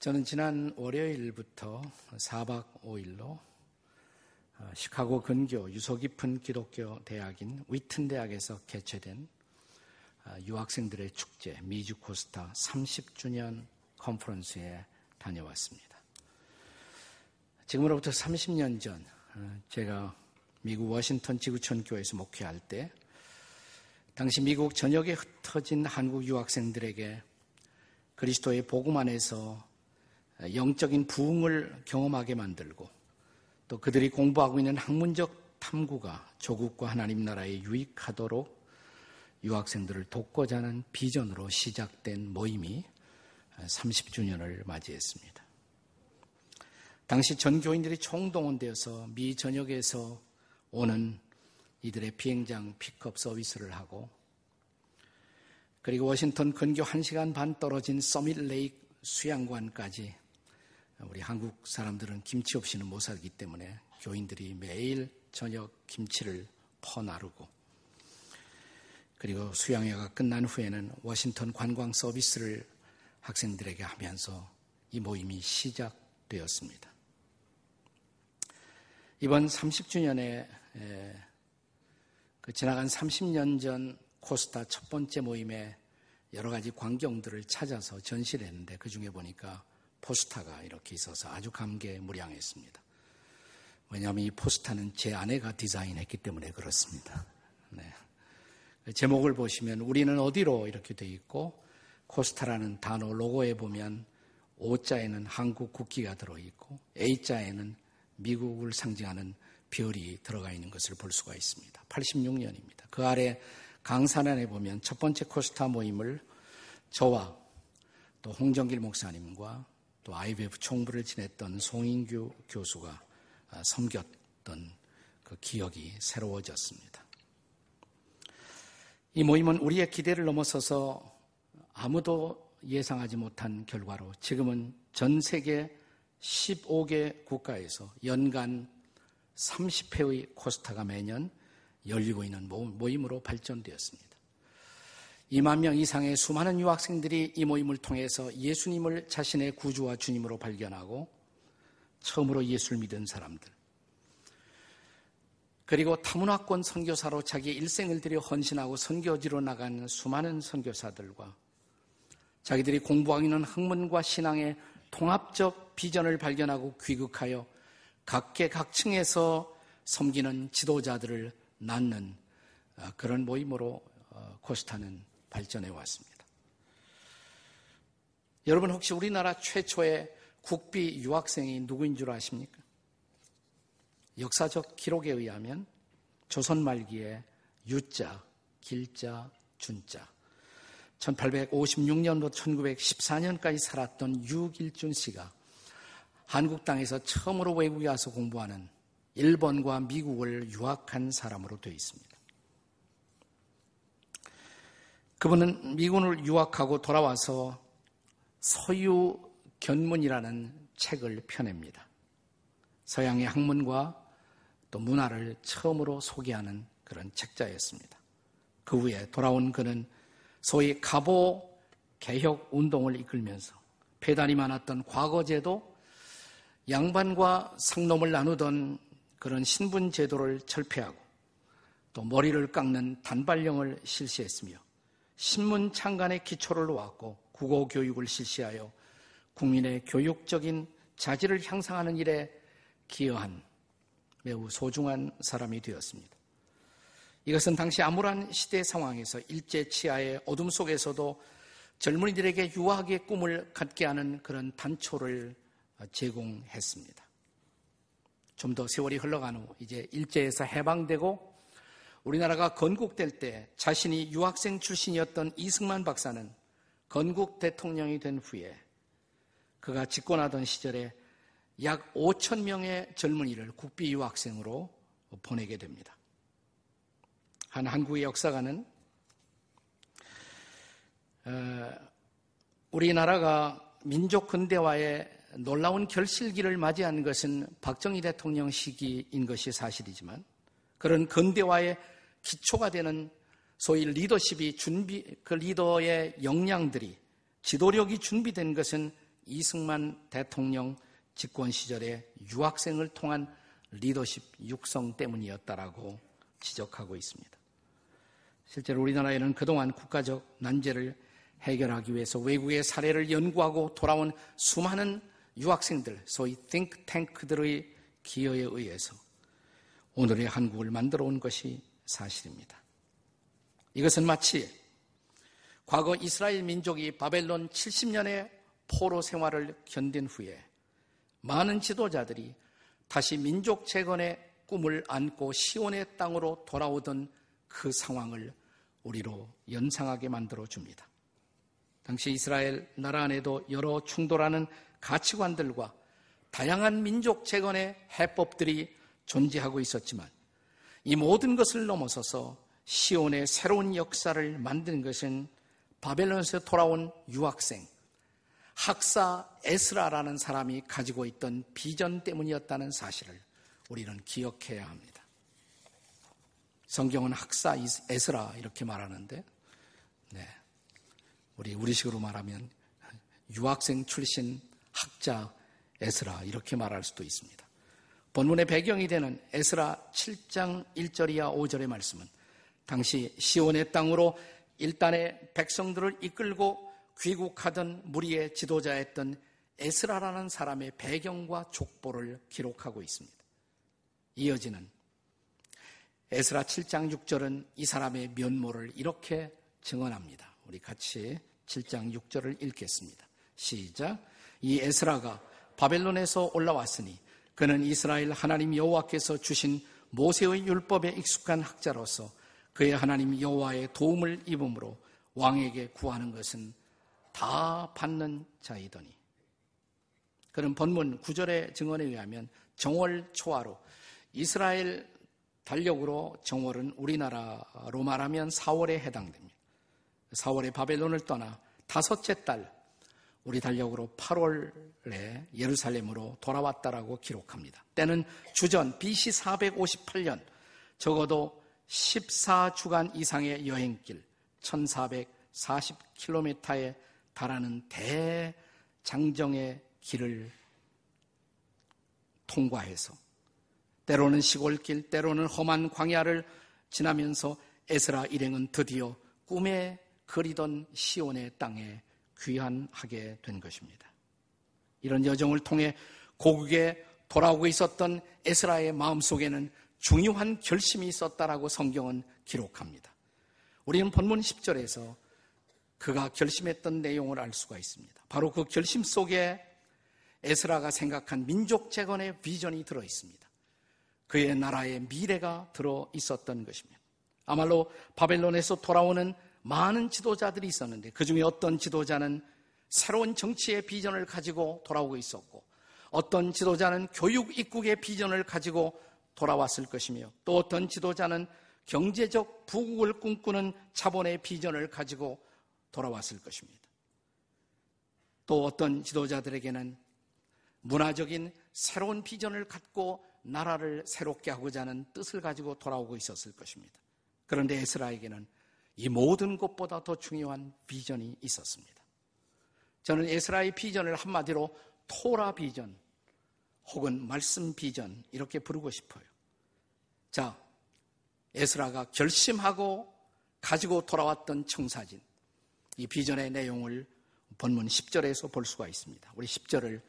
저는 지난 월요일부터 4박 5일로 시카고 근교 유서 깊은 기독교 대학인 위튼 대학에서 개최된 유학생들의 축제 미주 코스타 30주년 컨퍼런스에 다녀왔습니다. 지금으로부터 30년 전 제가 미국 워싱턴 지구촌 교회에서 목회할 때 당시 미국 전역에 흩어진 한국 유학생들에게 그리스도의 복음 안에서 영적인 부흥을 경험하게 만들고 또 그들이 공부하고 있는 학문적 탐구가 조국과 하나님 나라에 유익하도록 유학생들을 돕고자 하는 비전으로 시작된 모임이 30주년을 맞이했습니다. 당시 전 교인들이 총동원되어서 미 전역에서 오는 이들의 비행장 픽업 서비스를 하고 그리고 워싱턴 근교 1시간 반 떨어진 서밋 레이크 수양관까지 우리 한국 사람들은 김치 없이는 못 살기 때문에 교인들이 매일 저녁 김치를 퍼나르고 그리고 수양회가 끝난 후에는 워싱턴 관광 서비스를 학생들에게 하면서 이 모임이 시작되었습니다. 이번 30주년에 지나간 30년 전 코스타 첫 번째 모임에 여러 가지 광경들을 찾아서 전시를 했는데 그중에 보니까 포스터가 이렇게 있어서 아주 감개무량했습니다. 왜냐하면 이 포스터는 제 아내가 디자인했기 때문에 그렇습니다. 네. 제목을 보시면 우리는 어디로 이렇게 되어 있고 코스타라는 단어 로고에 보면 O자에는 한국 국기가 들어있고 A자에는 미국을 상징하는 별이 들어가 있는 것을 볼 수가 있습니다. 86년입니다. 그 아래 강산안에 보면 첫 번째 코스타 모임을 저와 또 홍정길 목사님과 또 IBF 총부를 지냈던 송인규 교수가 섬겼던 그 기억이 새로워졌습니다. 이 모임은 우리의 기대를 넘어서서 아무도 예상하지 못한 결과로 지금은 전 세계 15개 국가에서 연간 30회의 코스타가 매년 열리고 있는 모임으로 발전되었습니다. 2만 명 이상의 수많은 유학생들이 이 모임을 통해서 예수님을 자신의 구주와 주님으로 발견하고 처음으로 예수를 믿은 사람들 그리고 타문화권 선교사로 자기 일생을 들여 헌신하고 선교지로 나간 수많은 선교사들과 자기들이 공부하고 있는 학문과 신앙의 통합적 비전을 발견하고 귀국하여 각계각층에서 섬기는 지도자들을 낳는 그런 모임으로 코스타는 발전해 왔습니다. 여러분 혹시 우리나라 최초의 국비 유학생이 누구인 줄 아십니까? 역사적 기록에 의하면 조선 말기에 유자, 길자, 준자 1856년부터 1914년까지 살았던 유길준 씨가 한국 땅에서 처음으로 외국에 와서 공부하는 일본과 미국을 유학한 사람으로 되어 있습니다. 그분은 미군을 유학하고 돌아와서 서유견문이라는 책을 펴냅니다. 서양의 학문과 또 문화를 처음으로 소개하는 그런 책자였습니다. 그 후에 돌아온 그는 소위 가보 개혁 운동을 이끌면서 폐단이 많았던 과거제도 양반과 상놈을 나누던 그런 신분 제도를 철폐하고 또 머리를 깎는 단발령을 실시했으며 신문 창간의 기초를 놓았고 국어 교육을 실시하여 국민의 교육적인 자질을 향상하는 일에 기여한 매우 소중한 사람이 되었습니다. 이것은 당시 암울한 시대 상황에서 일제치하의 어둠 속에서도 젊은이들에게 유학의 꿈을 갖게 하는 그런 단초를 제공했습니다. 좀 더 세월이 흘러간 후 이제 일제에서 해방되고 우리나라가 건국될 때 자신이 유학생 출신이었던 이승만 박사는 건국 대통령이 된 후에 그가 집권하던 시절에 약 5천 명의 젊은이를 국비 유학생으로 보내게 됩니다. 한 한국의 역사가는 우리나라가 민족 근대화의 놀라운 결실기를 맞이한 것은 박정희 대통령 시기인 것이 사실이지만 그런 근대화의 기초가 되는 소위 리더십이 그 리더의 역량들이 지도력이 준비된 것은 이승만 대통령 집권 시절에 유학생을 통한 리더십 육성 때문이었다라고 지적하고 있습니다. 실제로 우리나라에는 그동안 국가적 난제를 해결하기 위해서 외국의 사례를 연구하고 돌아온 수많은 유학생들, 소위 띵크탱크들의 기여에 의해서 오늘의 한국을 만들어 온 것이 사실입니다. 이것은 마치 과거 이스라엘 민족이 바벨론 70년의 포로 생활을 견딘 후에 많은 지도자들이 다시 민족 재건의 꿈을 안고 시온의 땅으로 돌아오던 그 상황을 우리로 연상하게 만들어줍니다. 당시 이스라엘 나라 안에도 여러 충돌하는 가치관들과 다양한 민족 재건의 해법들이 존재하고 있었지만 이 모든 것을 넘어서서 시온의 새로운 역사를 만든 것은 바벨론에서 돌아온 유학생, 학사 에스라라는 사람이 가지고 있던 비전 때문이었다는 사실을 우리는 기억해야 합니다. 성경은 학사 에스라 이렇게 말하는데, 우리식으로 말하면 유학생 출신 학자 에스라 이렇게 말할 수도 있습니다. 본문의 배경이 되는 에스라 7장 1절 이하 5절의 말씀은 당시 시온의 땅으로 일단의 백성들을 이끌고 귀국하던 무리의 지도자였던 에스라라는 사람의 배경과 족보를 기록하고 있습니다. 이어지는 에스라 7장 6절은 이 사람의 면모를 이렇게 증언합니다. 우리 같이 7장 6절을 읽겠습니다. 시작. 이 에스라가 바벨론에서 올라왔으니 그는 이스라엘 하나님 여호와께서 주신 모세의 율법에 익숙한 학자로서 그의 하나님 여호와의 도움을 입음으로 왕에게 구하는 것은 다 받는 자이더니. 그는 본문 9절의 증언에 의하면 정월 초하로 이스라엘 달력으로 정월은 우리나라로 말하면 4월에 해당됩니다. 4월에 바벨론을 떠나 다섯째 달 우리 달력으로 8월에 예루살렘으로 돌아왔다라고 기록합니다. 때는 주전 BC 458년 적어도 14주간 이상의 여행길 1440km에 달하는 대장정의 길을 통과해서 때로는 시골길, 때로는 험한 광야를 지나면서 에스라 일행은 드디어 꿈에 그리던 시온의 땅에 귀환하게 된 것입니다. 이런 여정을 통해 고국에 돌아오고 있었던 에스라의 마음속에는 중요한 결심이 있었다라고 성경은 기록합니다. 우리는 본문 10절에서 그가 결심했던 내용을 알 수가 있습니다. 바로 그 결심 속에 에스라가 생각한 민족 재건의 비전이 들어 있습니다. 그의 나라의 미래가 들어 있었던 것입니다. 아말로 바벨론에서 돌아오는 많은 지도자들이 있었는데 그중에 어떤 지도자는 새로운 정치의 비전을 가지고 돌아오고 있었고 어떤 지도자는 교육 입국의 비전을 가지고 돌아왔을 것이며 또 어떤 지도자는 경제적 부국을 꿈꾸는 자본의 비전을 가지고 돌아왔을 것입니다. 또 어떤 지도자들에게는 문화적인 새로운 비전을 갖고 나라를 새롭게 하고자 하는 뜻을 가지고 돌아오고 있었을 것입니다. 그런데 에스라에게는 이 모든 것보다 더 중요한 비전이 있었습니다. 저는 에스라의 비전을 한마디로 토라 비전 혹은 말씀 비전 이렇게 부르고 싶어요. 자, 에스라가 결심하고 가지고 돌아왔던 청사진, 이 비전의 내용을 본문 10절에서 볼 수가 있습니다. 우리 10절을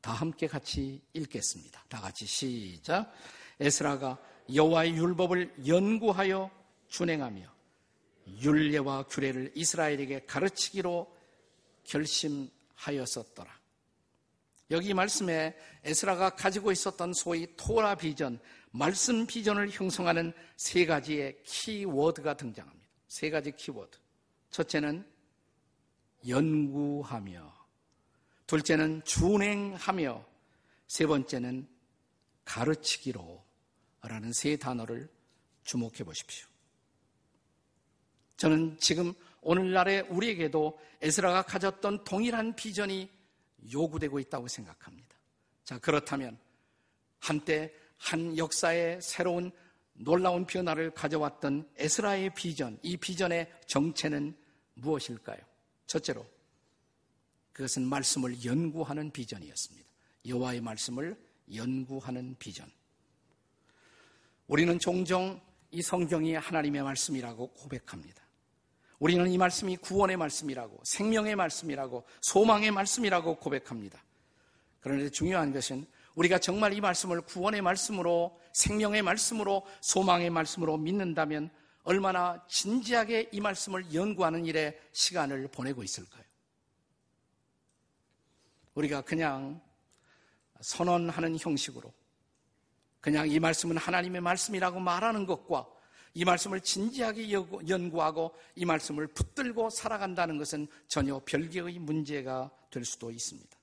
다 함께 같이 읽겠습니다. 다 같이 시작. 에스라가 여호와의 율법을 연구하여 준행하며 율례와 규례를 이스라엘에게 가르치기로 결심하였었더라. 여기 말씀에 에스라가 가지고 있었던 소위 토라 비전, 말씀 비전을 형성하는 세 가지의 키워드가 등장합니다. 세 가지 키워드. 첫째는 연구하며, 둘째는 준행하며, 세 번째는 가르치기로 라는 세 단어를 주목해 보십시오. 저는 지금 오늘날의 우리에게도 에스라가 가졌던 동일한 비전이 요구되고 있다고 생각합니다. 자, 그렇다면 한때 한 역사의 새로운 놀라운 변화를 가져왔던 에스라의 비전, 이 비전의 정체는 무엇일까요? 첫째로 그것은 말씀을 연구하는 비전이었습니다. 여호와의 말씀을 연구하는 비전. 우리는 종종 이 성경이 하나님의 말씀이라고 고백합니다. 우리는 이 말씀이 구원의 말씀이라고, 생명의 말씀이라고, 소망의 말씀이라고 고백합니다. 그런데 중요한 것은 우리가 정말 이 말씀을 구원의 말씀으로, 생명의 말씀으로, 소망의 말씀으로 믿는다면 얼마나 진지하게 이 말씀을 연구하는 일에 시간을 보내고 있을까요? 우리가 그냥 선언하는 형식으로 그냥 이 말씀은 하나님의 말씀이라고 말하는 것과 이 말씀을 진지하게 연구하고 이 말씀을 붙들고 살아간다는 것은 전혀 별개의 문제가 될 수도 있습니다.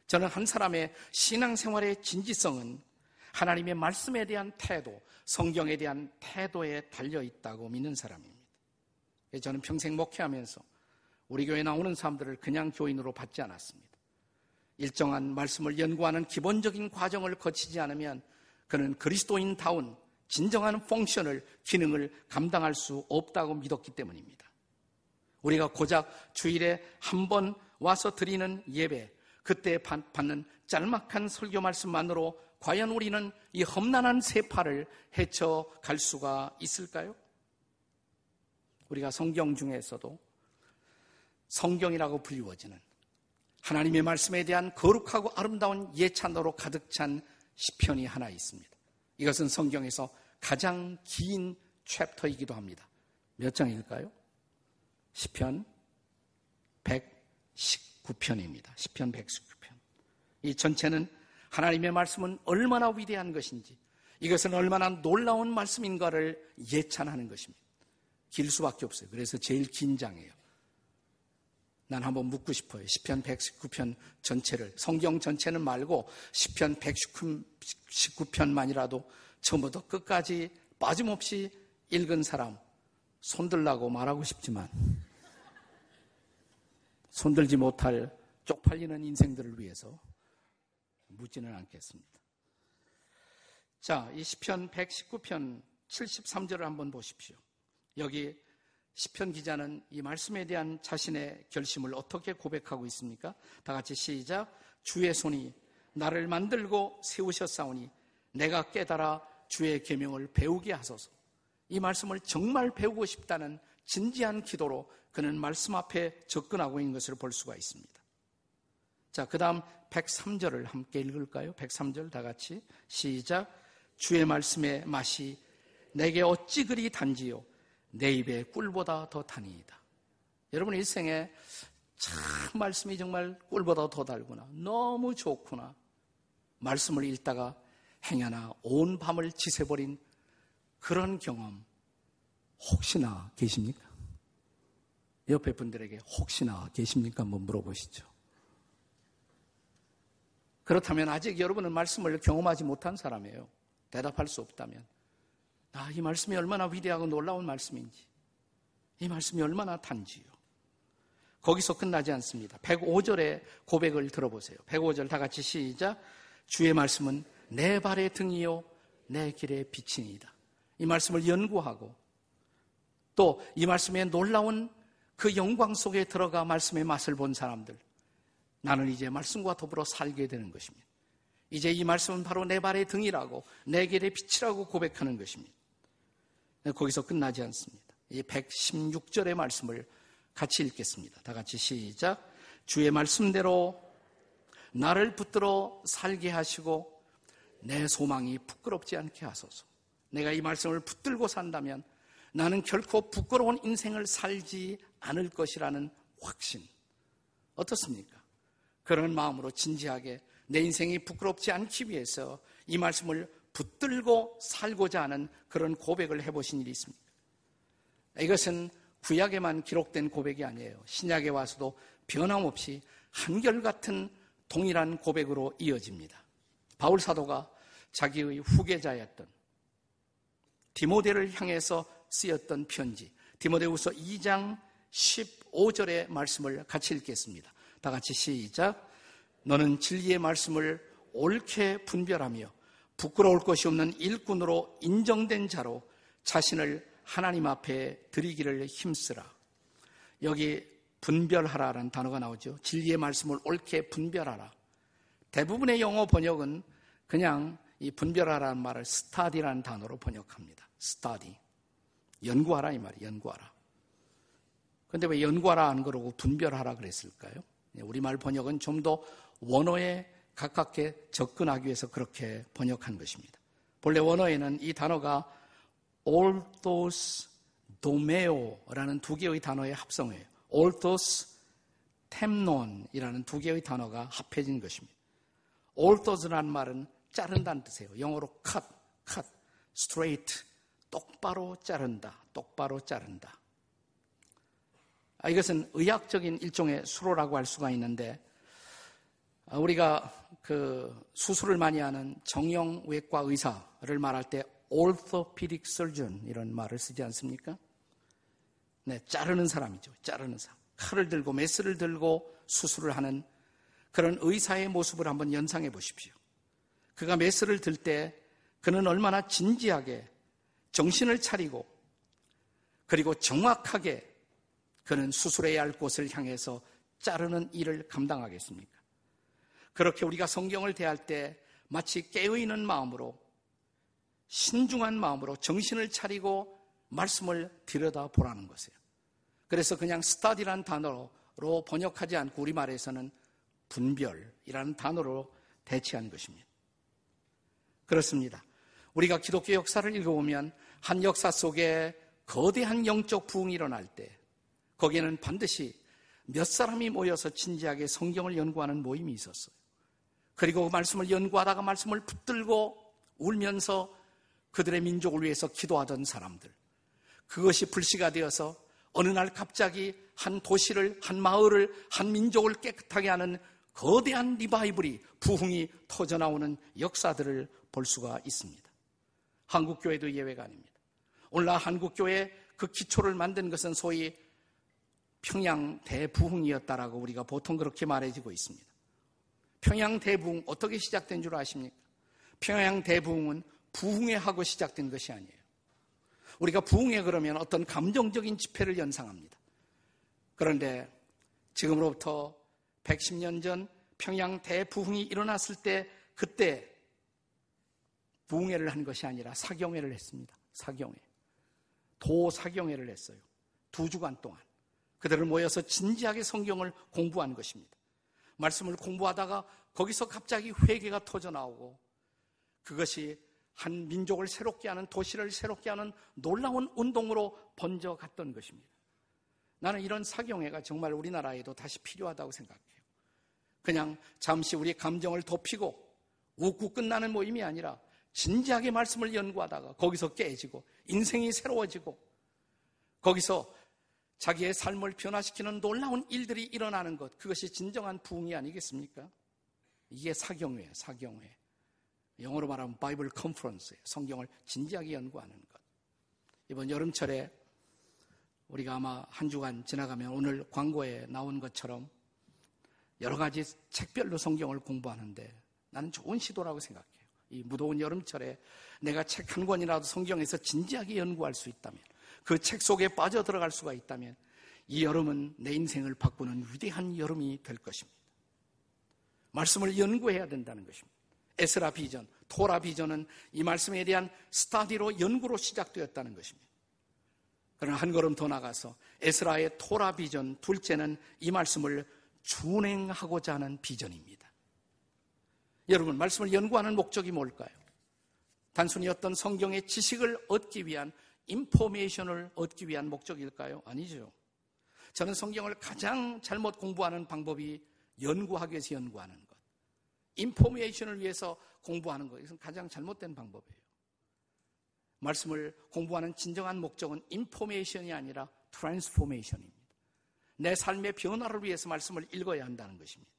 저는 한 사람의 신앙생활의 진지성은 하나님의 말씀에 대한 태도, 성경에 대한 태도에 달려있다고 믿는 사람입니다. 저는 평생 목회하면서 우리 교회에 나오는 사람들을 그냥 교인으로 받지 않았습니다. 일정한 말씀을 연구하는 기본적인 과정을 거치지 않으면 그는 그리스도인다운 진정한 펑션을, 기능을 감당할 수 없다고 믿었기 때문입니다. 우리가 고작 주일에 한 번 와서 드리는 예배, 그때 받는 짤막한 설교 말씀만으로 과연 우리는 이 험난한 세파를 헤쳐갈 수가 있을까요? 우리가 성경 중에서도 성경이라고 불리워지는 하나님의 말씀에 대한 거룩하고 아름다운 예찬으로 가득 찬 시편이 하나 있습니다. 이것은 성경에서 가장 긴 챕터이기도 합니다. 몇 장일까요? 시편 119편입니다. 시편 119편. 이 전체는 하나님의 말씀은 얼마나 위대한 것인지, 이것은 얼마나 놀라운 말씀인가를 예찬하는 것입니다. 길 수밖에 없어요. 그래서 제일 긴 장이에요. 난 한번 묻고 싶어요. 시편 119편 전체를, 성경 전체는 말고 시편 119편만이라도 처음부터 끝까지 빠짐없이 읽은 사람 손들라고 말하고 싶지만 손들지 못할 쪽팔리는 인생들을 위해서 묻지는 않겠습니다. 자, 이 시편 119편 73절을 한번 보십시오. 여기 시편 기자는 이 말씀에 대한 자신의 결심을 어떻게 고백하고 있습니까? 다 같이 시작. 주의 손이 나를 만들고 세우셨사오니 내가 깨달아 주의 계명을 배우게 하소서. 이 말씀을 정말 배우고 싶다는 진지한 기도로 그는 말씀 앞에 접근하고 있는 것을 볼 수가 있습니다. 자, 그 다음 103절을 함께 읽을까요? 103절 다 같이 시작. 주의 말씀의 맛이 내게 어찌 그리 단지요 내 입에 꿀보다 더 다니이다. 여러분 일생에 참 말씀이 정말 꿀보다 더 달구나, 너무 좋구나, 말씀을 읽다가 행여나 온 밤을 지새버린 그런 경험 혹시나 계십니까? 옆에 분들에게 혹시나 계십니까? 한번 물어보시죠. 그렇다면 아직 여러분은 말씀을 경험하지 못한 사람이에요. 대답할 수 없다면 이 말씀이 얼마나 위대하고 놀라운 말씀인지, 이 말씀이 얼마나 단지요. 거기서 끝나지 않습니다. 105절의 고백을 들어보세요. 105절 다 같이 시작. 주의 말씀은 내 발의 등이요 내 길의 빛이니이다. 이 말씀을 연구하고 또 이 말씀의 놀라운 그 영광 속에 들어가 말씀의 맛을 본 사람들, 나는 이제 말씀과 더불어 살게 되는 것입니다. 이제 이 말씀은 바로 내 발의 등이라고, 내 길의 빛이라고 고백하는 것입니다. 거기서 끝나지 않습니다. 이 116절의 말씀을 같이 읽겠습니다. 다 같이 시작. 주의 말씀대로 나를 붙들어 살게 하시고 내 소망이 부끄럽지 않게 하소서. 내가 이 말씀을 붙들고 산다면 나는 결코 부끄러운 인생을 살지 않을 것이라는 확신. 어떻습니까? 그런 마음으로 진지하게 내 인생이 부끄럽지 않기 위해서 이 말씀을 붙들고 살고자 하는 그런 고백을 해보신 일이 있습니까? 이것은 구약에만 기록된 고백이 아니에요. 신약에 와서도 변함없이 한결같은 동일한 고백으로 이어집니다. 바울 사도가 자기의 후계자였던 디모데를 향해서 쓰였던 편지, 디모데후서 2장 15절의 말씀을 같이 읽겠습니다. 다 같이 시작. 너는 진리의 말씀을 옳게 분별하며 부끄러울 것이 없는 일꾼으로 인정된 자로 자신을 하나님 앞에 드리기를 힘쓰라. 여기 분별하라라는 단어가 나오죠. 진리의 말씀을 옳게 분별하라. 대부분의 영어 번역은 그냥 이 분별하라는 말을 study라는 단어로 번역합니다. study. 연구하라 이 말이에요. 연구하라. 그런데 왜 연구하라 안 그러고 분별하라 그랬을까요? 우리말 번역은 좀 더 원어에 가깝게 접근하기 위해서 그렇게 번역한 것입니다. 본래 원어에는 이 단어가 orthos domeo라는 두 개의 단어의 합성어예요. orthos temnon이라는 두 개의 단어가 합해진 것입니다. orthos라는 말은 자른다는 뜻이에요. 영어로 cut, straight, 똑바로 자른다, 똑바로 자른다. 이것은 의학적인 일종의 수로라고 할 수가 있는데, 우리가 그 수술을 많이 하는 정형외과 의사를 말할 때 orthopedic surgeon 이런 말을 쓰지 않습니까? 네, 자르는 사람이죠. 자르는 사람. 칼을 들고 메스를 들고 수술을 하는 그런 의사의 모습을 한번 연상해 보십시오. 그가 메스를 들 때 그는 얼마나 진지하게 정신을 차리고 그리고 정확하게 그는 수술해야 할 곳을 향해서 자르는 일을 감당하겠습니까? 그렇게 우리가 성경을 대할 때 마치 깨어있는 마음으로 신중한 마음으로 정신을 차리고 말씀을 들여다보라는 것이에요. 그래서 그냥 study라는 단어로 번역하지 않고 우리말에서는 분별이라는 단어로 대체한 것입니다. 그렇습니다. 우리가 기독교 역사를 읽어보면 한 역사 속에 거대한 영적 부흥이 일어날 때 거기에는 반드시 몇 사람이 모여서 진지하게 성경을 연구하는 모임이 있었어요. 그리고 말씀을 연구하다가 말씀을 붙들고 울면서 그들의 민족을 위해서 기도하던 사람들. 그것이 불씨가 되어서 어느 날 갑자기 한 도시를, 한 마을을, 한 민족을 깨끗하게 하는 거대한 리바이벌이, 부흥이 터져나오는 역사들을 볼 수가 있습니다. 한국교회도 예외가 아닙니다. 오늘날 한국교회 그 기초를 만든 것은 소위 평양 대부흥이었다라고 우리가 보통 그렇게 말해지고 있습니다. 평양 대부흥 어떻게 시작된 줄 아십니까? 평양 대부흥은 부흥회 하고 시작된 것이 아니에요. 우리가 부흥회 그러면 어떤 감정적인 집회를 연상합니다. 그런데 지금으로부터 110년 전 평양 대부흥이 일어났을 때 그때 부흥회를 한 것이 아니라 사경회를 했습니다. 사경회. 도사경회를 했어요. 2주간 동안. 그들을 모여서 진지하게 성경을 공부한 것입니다. 말씀을 공부하다가 거기서 갑자기 회개가 터져나오고 그것이 한 민족을 새롭게 하는, 도시를 새롭게 하는 놀라운 운동으로 번져갔던 것입니다. 나는 이런 사경회가 정말 우리나라에도 다시 필요하다고 생각해요. 그냥 잠시 우리 감정을 덮이고 웃고 끝나는 모임이 아니라 진지하게 말씀을 연구하다가 거기서 깨지고 인생이 새로워지고 거기서 자기의 삶을 변화시키는 놀라운 일들이 일어나는 것, 그것이 진정한 부흥이 아니겠습니까? 이게 사경회예요. 사경회. 영어로 말하면 바이블 컨퍼런스예요. 성경을 진지하게 연구하는 것. 이번 여름철에 우리가 아마 한 주간 지나가면 오늘 광고에 나온 것처럼 여러 가지 책별로 성경을 공부하는데 나는 좋은 시도라고 생각해요. 이 무더운 여름철에 내가 책 한 권이라도 성경에서 진지하게 연구할 수 있다면, 그 책 속에 빠져들어갈 수가 있다면 이 여름은 내 인생을 바꾸는 위대한 여름이 될 것입니다. 말씀을 연구해야 된다는 것입니다. 에스라 비전, 토라 비전은 이 말씀에 대한 스터디로, 연구로 시작되었다는 것입니다. 그러나 한 걸음 더 나가서 에스라의 토라 비전, 둘째는 이 말씀을 준행하고자 하는 비전입니다. 여러분, 말씀을 연구하는 목적이 뭘까요? 단순히 어떤 성경의 지식을 얻기 위한, 인포메이션을 얻기 위한 목적일까요? 아니죠. 저는 성경을 가장 잘못 공부하는 방법이 연구하기 위해서 연구하는 것, 인포메이션을 위해서 공부하는 것, 이것은 가장 잘못된 방법이에요. 말씀을 공부하는 진정한 목적은 인포메이션이 아니라 트랜스포메이션입니다. 내 삶의 변화를 위해서 말씀을 읽어야 한다는 것입니다.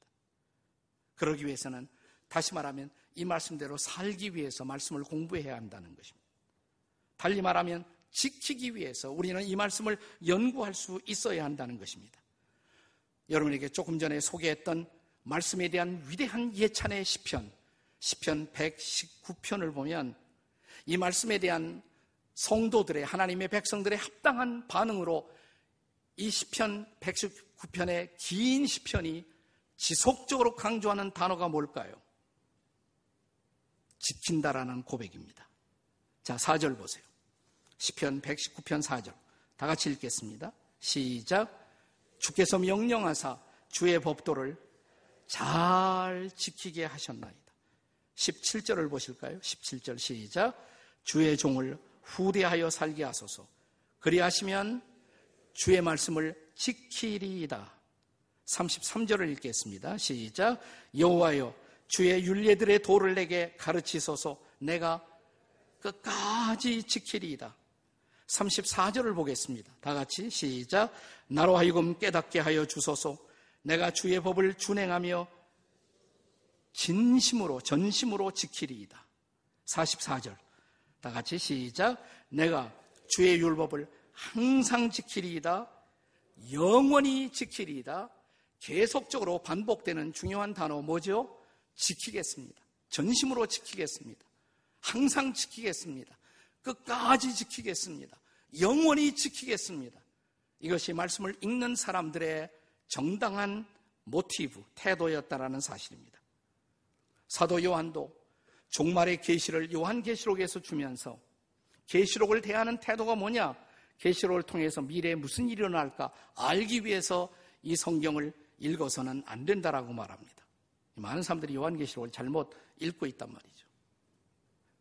그러기 위해서는 다시 말하면 이 말씀대로 살기 위해서 말씀을 공부해야 한다는 것입니다. 달리 말하면 지키기 위해서 우리는 이 말씀을 연구할 수 있어야 한다는 것입니다. 여러분에게 조금 전에 소개했던 말씀에 대한 위대한 예찬의 시편 119편을 보면 이 말씀에 대한 성도들의, 하나님의 백성들의 합당한 반응으로 이 시편 119편의 긴 시편이 지속적으로 강조하는 단어가 뭘까요? 지킨다라는 고백입니다. 자, 4절 보세요. 시편 119편 4절. 다 같이 읽겠습니다. 시작. 주께서 명령하사 주의 법도를 잘 지키게 하셨나이다. 17절을 보실까요? 17절 시작. 주의 종을 후대하여 살게 하소서. 그리하시면 주의 말씀을 지키리이다. 33절을 읽겠습니다. 시작. 여호와여 주의 율례들의 도를 내게 가르치소서. 내가 끝까지 지키리이다. 34절을 보겠습니다. 다 같이 시작. 나로 하여금 깨닫게 하여 주소서. 내가 주의 법을 준행하며 진심으로 전심으로 지키리이다. 44절 다 같이 시작. 내가 주의 율법을 항상 지키리이다. 영원히 지키리이다. 계속적으로 반복되는 중요한 단어 뭐죠? 지키겠습니다. 전심으로 지키겠습니다. 항상 지키겠습니다. 끝까지 지키겠습니다. 영원히 지키겠습니다. 이것이 말씀을 읽는 사람들의 정당한 모티브, 태도였다라는 사실입니다. 사도 요한도 종말의 계시를 요한계시록에서 주면서 계시록을 대하는 태도가 뭐냐? 계시록을 통해서 미래에 무슨 일이 일어날까 알기 위해서 이 성경을 읽어서는 안 된다라고 말합니다. 많은 사람들이 요한계시록을 잘못 읽고 있단 말이죠.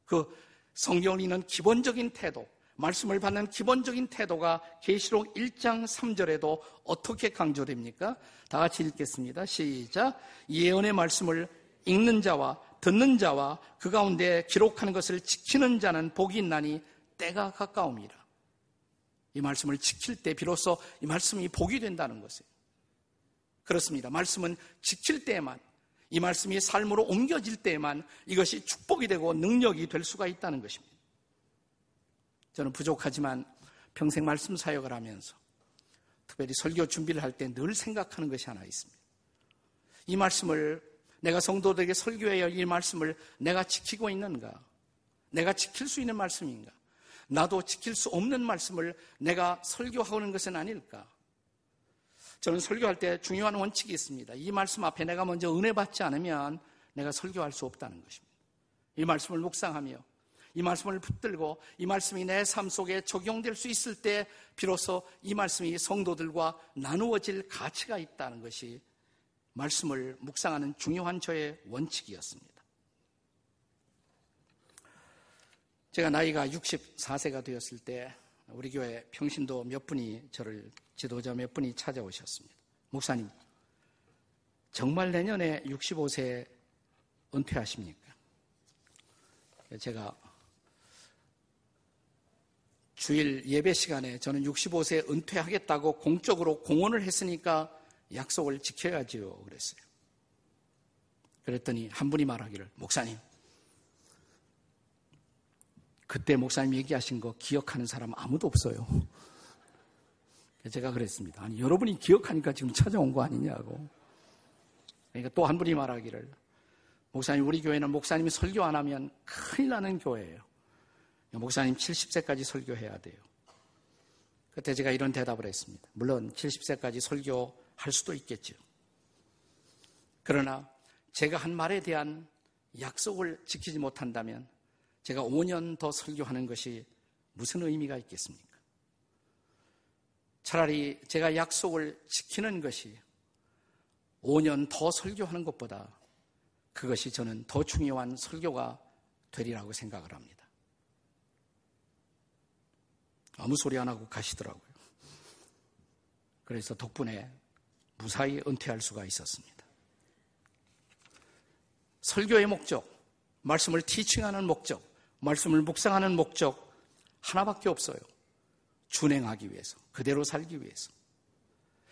그 성경을 읽는 기본적인 태도, 말씀을 받는 기본적인 태도가 계시록 1장 3절에도 어떻게 강조됩니까? 다 같이 읽겠습니다. 시작. 예언의 말씀을 읽는 자와 듣는 자와 그 가운데 기록하는 것을 지키는 자는 복이 있나니 때가 가까움이라. 이 말씀을 지킬 때 비로소 이 말씀이 복이 된다는 것이에요. 그렇습니다. 말씀은 지킬 때에만, 이 말씀이 삶으로 옮겨질 때에만 이것이 축복이 되고 능력이 될 수가 있다는 것입니다. 저는 부족하지만 평생 말씀 사역을 하면서 특별히 설교 준비를 할 때 늘 생각하는 것이 하나 있습니다. 이 말씀을 내가 성도들에게 설교해야 할 이 말씀을 내가 지키고 있는가? 내가 지킬 수 있는 말씀인가? 나도 지킬 수 없는 말씀을 내가 설교하는 것은 아닐까? 저는 설교할 때 중요한 원칙이 있습니다. 이 말씀 앞에 내가 먼저 은혜 받지 않으면 내가 설교할 수 없다는 것입니다. 이 말씀을 묵상하며 이 말씀을 붙들고 이 말씀이 내 삶 속에 적용될 수 있을 때 비로소 이 말씀이 성도들과 나누어질 가치가 있다는 것이 말씀을 묵상하는 중요한 저의 원칙이었습니다. 제가 나이가 64세가 되었을 때 우리 교회 평신도 몇 분이 저를 지도자 몇 분이 찾아오셨습니다. 목사님, 정말 내년에 65세 은퇴하십니까? 제가 주일 예배 시간에 저는 65세 은퇴하겠다고 공적으로 공언을 했으니까 약속을 지켜야지요 그랬어요. 그랬더니 한 분이 말하기를, 목사님, 그때 목사님 얘기하신 거 기억하는 사람 아무도 없어요. 제가 그랬습니다. 아니, 여러분이 기억하니까 지금 찾아온 거 아니냐고. 그러니까 또 한 분이 말하기를, 목사님, 우리 교회는 목사님이 설교 안 하면 큰일 나는 교회예요. 목사님 70세까지 설교해야 돼요. 그때 제가 이런 대답을 했습니다. 물론 70세까지 설교할 수도 있겠죠. 그러나 제가 한 말에 대한 약속을 지키지 못한다면 제가 5년 더 설교하는 것이 무슨 의미가 있겠습니까? 차라리 제가 약속을 지키는 것이 5년 더 설교하는 것보다 그것이 저는 더 중요한 설교가 되리라고 생각을 합니다. 아무 소리 안 하고 가시더라고요. 그래서 덕분에 무사히 은퇴할 수가 있었습니다. 설교의 목적, 말씀을 티칭하는 목적, 말씀을 묵상하는 목적 하나밖에 없어요. 준행하기 위해서, 그대로 살기 위해서.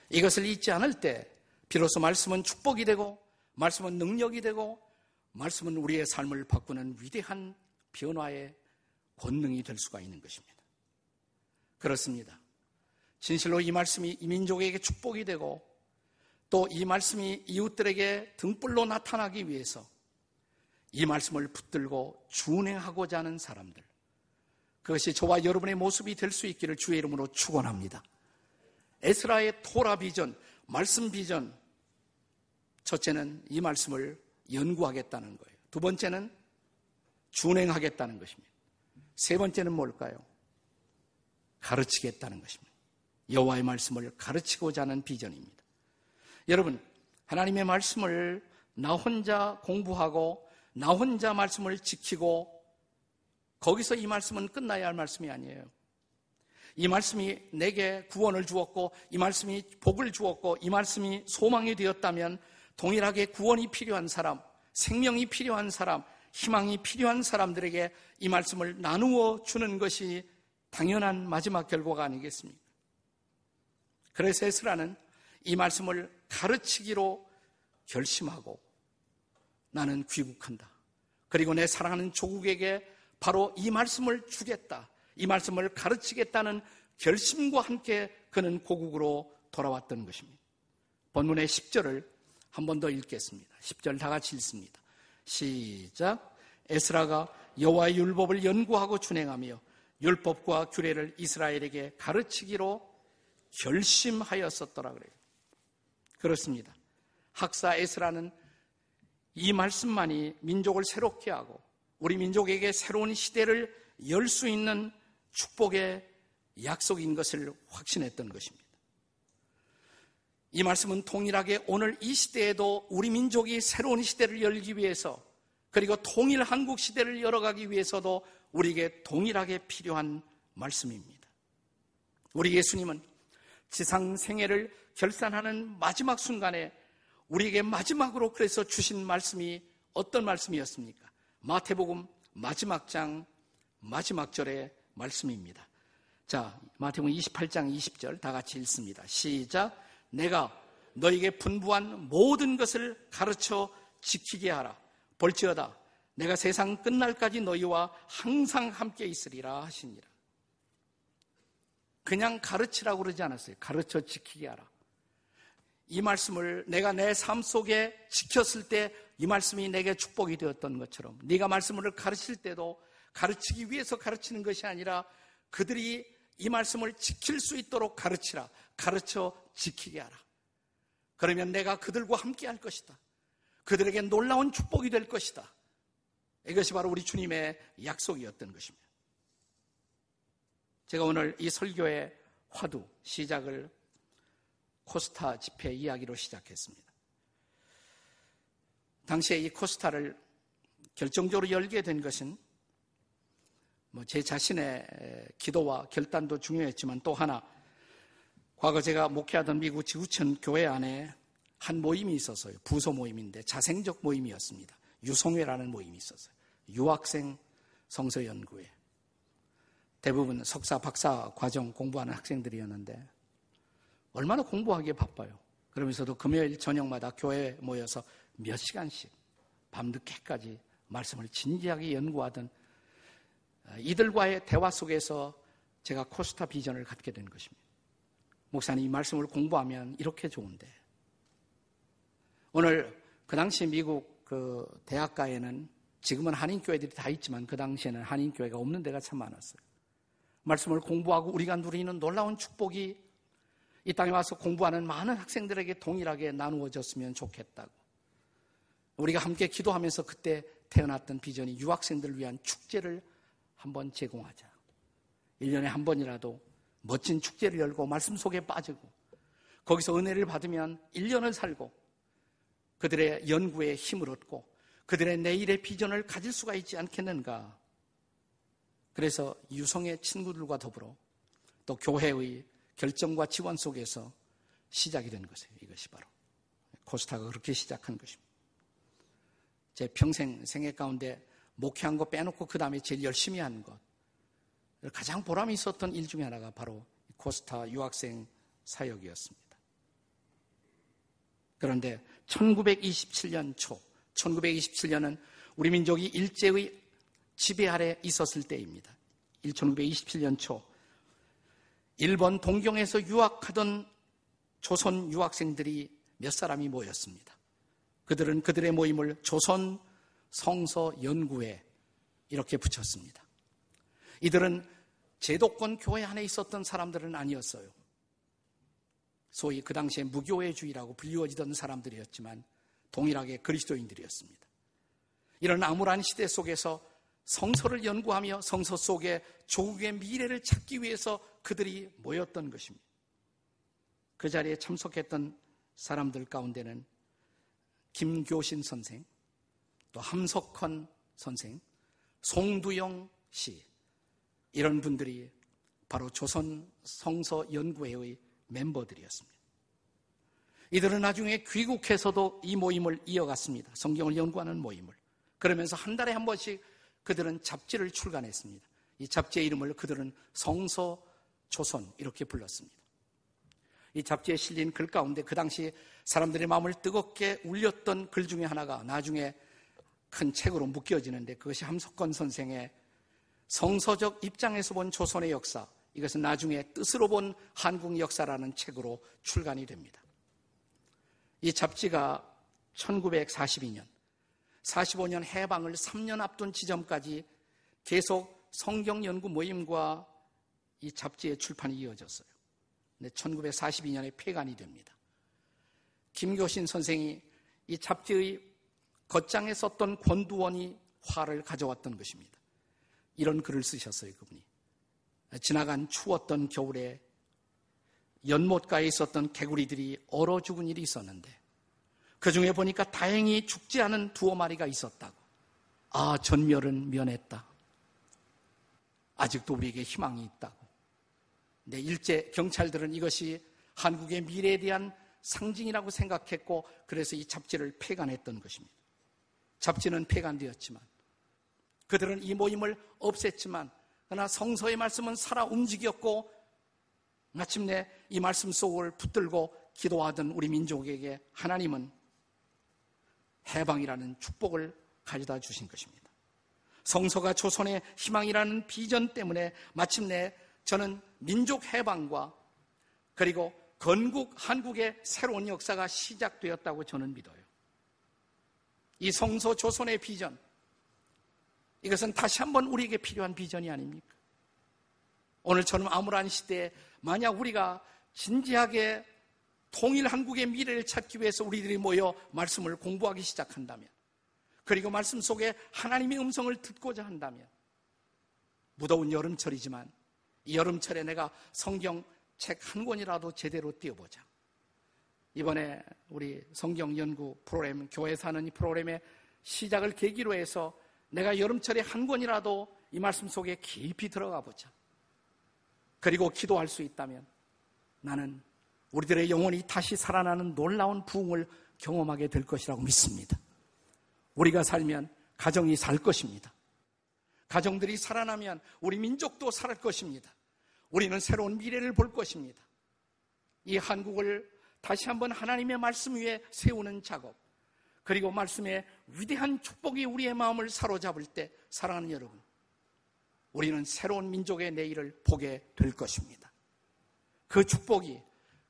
이것을 잊지 않을 때 비로소 말씀은 축복이 되고, 말씀은 능력이 되고, 말씀은 우리의 삶을 바꾸는 위대한 변화의 권능이 될 수가 있는 것입니다. 그렇습니다. 진실로 이 말씀이 이 민족에게 축복이 되고 또 이 말씀이 이웃들에게 등불로 나타나기 위해서 이 말씀을 붙들고 준행하고자 하는 사람들, 그것이 저와 여러분의 모습이 될 수 있기를 주의 이름으로 축원합니다. 에스라의 토라 비전, 말씀 비전. 첫째는 이 말씀을 연구하겠다는 거예요. 두 번째는 준행하겠다는 것입니다. 세 번째는 뭘까요? 가르치겠다는 것입니다. 여호와의 말씀을 가르치고자 하는 비전입니다. 여러분, 하나님의 말씀을 나 혼자 공부하고 나 혼자 말씀을 지키고 거기서 이 말씀은 끝나야 할 말씀이 아니에요. 이 말씀이 내게 구원을 주었고 이 말씀이 복을 주었고 이 말씀이 소망이 되었다면 동일하게 구원이 필요한 사람, 생명이 필요한 사람, 희망이 필요한 사람들에게 이 말씀을 나누어 주는 것이 당연한 마지막 결과가 아니겠습니까? 그래서 에스라는 이 말씀을 가르치기로 결심하고 나는 귀국한다. 그리고 내 사랑하는 조국에게 바로 이 말씀을 주겠다. 이 말씀을 가르치겠다는 결심과 함께 그는 고국으로 돌아왔던 것입니다. 본문의 10절을 한 번 더 읽겠습니다. 10절 다 같이 읽습니다. 시작. 에스라가 여호와의 율법을 연구하고 준행하며 율법과 규례를 이스라엘에게 가르치기로 결심하였었더라 그래요. 그렇습니다. 학사 에스라는 이 말씀만이 민족을 새롭게 하고 우리 민족에게 새로운 시대를 열 수 있는 축복의 약속인 것을 확신했던 것입니다. 이 말씀은 동일하게 오늘 이 시대에도 우리 민족이 새로운 시대를 열기 위해서 그리고 통일 한국 시대를 열어가기 위해서도 우리에게 동일하게 필요한 말씀입니다. 우리 예수님은 지상 생애를 결산하는 마지막 순간에 우리에게 마지막으로 그래서 주신 말씀이 어떤 말씀이었습니까? 마태복음 마지막 장 마지막 절의 말씀입니다. 자, 마태복음 28장 20절 다 같이 읽습니다. 시작. 내가 너에게 분부한 모든 것을 가르쳐 지키게 하라. 볼지어다 내가 세상 끝날까지 너희와 항상 함께 있으리라 하시니라. 그냥 가르치라고 그러지 않았어요. 가르쳐 지키게 하라. 이 말씀을 내가 내 삶 속에 지켰을 때 이 말씀이 내게 축복이 되었던 것처럼 네가 말씀을 가르칠 때도 가르치기 위해서 가르치는 것이 아니라 그들이 이 말씀을 지킬 수 있도록 가르치라. 가르쳐 지키게 하라. 그러면 내가 그들과 함께 할 것이다. 그들에게 놀라운 축복이 될 것이다. 이것이 바로 우리 주님의 약속이었던 것입니다. 제가 오늘 이 설교의 화두 시작을 코스타 집회 이야기로 시작했습니다. 당시에 이 코스타를 결정적으로 열게 된 것은 제 자신의 기도와 결단도 중요했지만 또 하나 과거 제가 목회하던 미국 지구촌 교회 안에 한 모임이 있었어요. 부서 모임인데 자생적 모임이었습니다. 유송회라는 모임이 있었어요. 유학생 성서연구회. 대부분 석사, 박사 과정 공부하는 학생들이었는데 얼마나 공부하기에 바빠요. 그러면서도 금요일 저녁마다 교회에 모여서 몇 시간씩 밤늦게까지 말씀을 진지하게 연구하던 이들과의 대화 속에서 제가 코스타 비전을 갖게 된 것입니다. 목사님, 이 말씀을 공부하면 이렇게 좋은데. 오늘 그 당시 미국 그 대학가에는 지금은 한인교회들이 다 있지만 그 당시에는 한인교회가 없는 데가 참 많았어요. 말씀을 공부하고 우리가 누리는 놀라운 축복이 이 땅에 와서 공부하는 많은 학생들에게 동일하게 나누어졌으면 좋겠다고. 우리가 함께 기도하면서 그때 태어났던 비전이 유학생들을 위한 축제를 한번 제공하자. 1년에 한 번이라도 멋진 축제를 열고 말씀 속에 빠지고 거기서 은혜를 받으면 1년을 살고 그들의 연구에 힘을 얻고 그들의 내일의 비전을 가질 수가 있지 않겠는가. 그래서 유성의 친구들과 더불어 또 교회의 결정과 지원 속에서 시작이 된 것이에요. 이것이 바로 코스타가 그렇게 시작한 것입니다. 제 평생 생애 가운데 목회한 거 빼놓고 그 다음에 제일 열심히 한 것, 가장 보람이 있었던 일 중에 하나가 바로 코스타 유학생 사역이었습니다. 그런데 1927년 초, 1927년은 우리 민족이 일제의 지배 아래 있었을 때입니다. 1927년 초, 일본 동경에서 유학하던 조선 유학생들이 몇 사람이 모였습니다. 그들은 그들의 모임을 조선 성서연구회 이렇게 붙였습니다. 이들은 제도권 교회 안에 있었던 사람들은 아니었어요. 소위 그 당시에 무교회주의라고 불리워지던 사람들이었지만 동일하게 그리스도인들이었습니다. 이런 암울한 시대 속에서 성서를 연구하며 성서 속에 조국의 미래를 찾기 위해서 그들이 모였던 것입니다. 그 자리에 참석했던 사람들 가운데는 김교신 선생, 또 함석헌 선생, 송두영 씨, 이런 분들이 바로 조선 성서연구회의 멤버들이었습니다. 이들은 나중에 귀국해서도 이 모임을 이어갔습니다. 성경을 연구하는 모임을. 그러면서 한 달에 한 번씩 그들은 잡지를 출간했습니다. 이 잡지의 이름을 그들은 성서조선 이렇게 불렀습니다. 이 잡지에 실린 글 가운데 그 당시 사람들의 마음을 뜨겁게 울렸던 글 중에 하나가 나중에 큰 책으로 묶여지는데, 그것이 함석헌 선생의 성서적 입장에서 본 조선의 역사, 이것은 나중에 뜻으로 본 한국 역사라는 책으로 출간이 됩니다. 이 잡지가 1942년, 45년 해방을 3년 앞둔 지점까지 계속 성경 연구 모임과 이 잡지의 출판이 이어졌어요. 근데 1942년에 폐간이 됩니다. 김교신 선생이 이 잡지의 겉장에 썼던 권두원이 화를 가져왔던 것입니다. 이런 글을 쓰셨어요, 그분이. 지나간 추웠던 겨울에 연못가에 있었던 개구리들이 얼어 죽은 일이 있었는데 그 중에 보니까 다행히 죽지 않은 두어 마리가 있었다고. 아, 전멸은 면했다. 아직도 우리에게 희망이 있다고. 근데 일제 경찰들은 이것이 한국의 미래에 대한 상징이라고 생각했고, 그래서 이 잡지를 폐간했던 것입니다. 잡지는 폐간되었지만 그들은 이 모임을 없앴지만, 그러나 성서의 말씀은 살아 움직였고 마침내 이 말씀 속을 붙들고 기도하던 우리 민족에게 하나님은 해방이라는 축복을 가져다 주신 것입니다. 성서가 조선의 희망이라는 비전 때문에 마침내 저는 민족 해방과 그리고 건국 한국의 새로운 역사가 시작되었다고 저는 믿어요. 이 성서 조선의 비전, 이것은 다시 한번 우리에게 필요한 비전이 아닙니까? 오늘처럼 암울한 시대에 만약 우리가 진지하게 통일 한국의 미래를 찾기 위해서 우리들이 모여 말씀을 공부하기 시작한다면, 그리고 말씀 속에 하나님의 음성을 듣고자 한다면, 무더운 여름철이지만 이 여름철에 내가 성경 책 한 권이라도 제대로 띄워보자. 이번에 우리 성경 연구 프로그램, 교회 사는 이 프로그램의 시작을 계기로 해서 내가 여름철에 한 권이라도 이 말씀 속에 깊이 들어가 보자. 그리고 기도할 수 있다면 나는 우리들의 영혼이 다시 살아나는 놀라운 부흥을 경험하게 될 것이라고 믿습니다. 우리가 살면 가정이 살 것입니다. 가정들이 살아나면 우리 민족도 살 것입니다. 우리는 새로운 미래를 볼 것입니다. 이 한국을 다시 한번 하나님의 말씀 위에 세우는 작업, 그리고 말씀의 위대한 축복이 우리의 마음을 사로잡을 때, 사랑하는 여러분, 우리는 새로운 민족의 내일을 보게 될 것입니다. 그 축복이,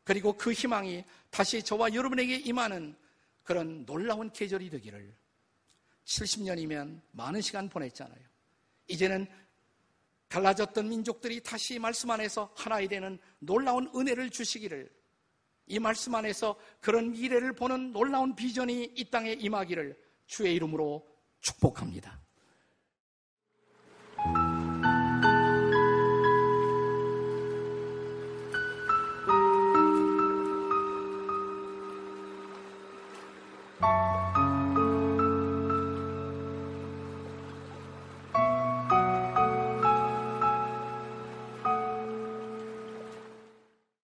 그리고 그 희망이 다시 저와 여러분에게 임하는 그런 놀라운 계절이 되기를. 70년이면 많은 시간 보냈잖아요. 이제는 갈라졌던 민족들이 다시 말씀 안에서 하나이 되는 놀라운 은혜를 주시기를, 이 말씀 안에서 그런 미래를 보는 놀라운 비전이 이 땅에 임하기를 주의 이름으로 축복합니다.